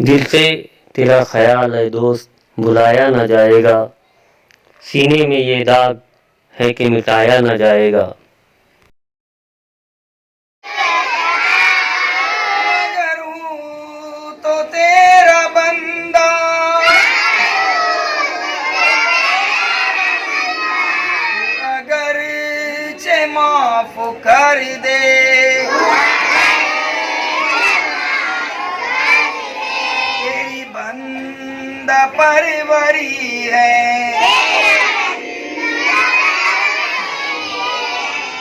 दिल से तेरा ख्याल है दोस्त, भुलाया न जाएगा। सीने में ये दाग है कि मिटाया न जाएगा। अगर हूँ तो तेरा बंदा, अगर चे माफ कर दे, तेरी बंदा परवरी है,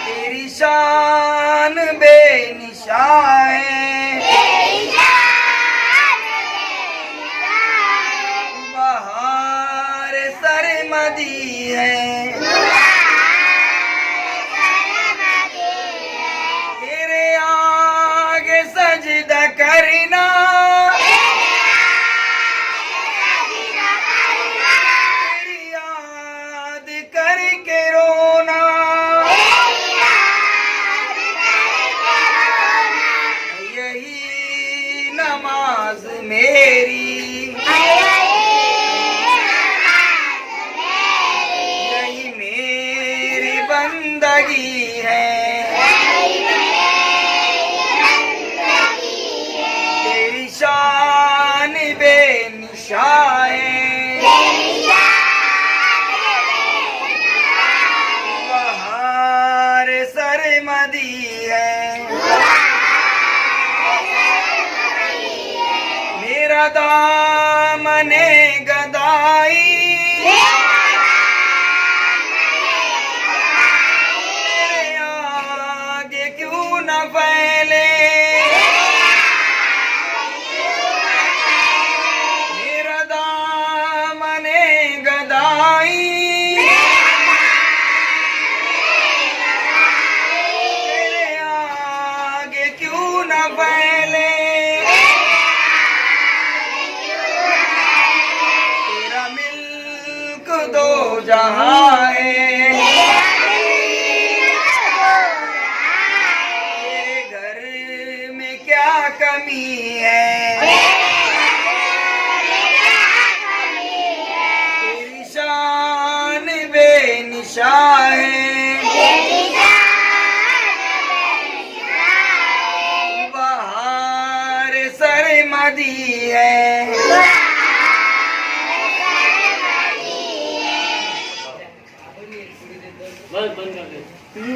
तेरी शान बेनिशा है, बहार सरमदी है, तेरे आगे सजदा करना, तेरी याद करके रोना, यही नमाज मेरी, यही मेरी बंदगी है, तेरी शान बेनिशा है, बहार सरमदी है, मेरा दामने गदाई, मेरे आगे क्यों न फैले, मेरा दामने गदाई, मेरे आगे क्यों न फैले, तेरा मिल्क दो जहां है, तेरे घर में क्या कमी है, तेरी शान बेनिशा है, बहार सरमदी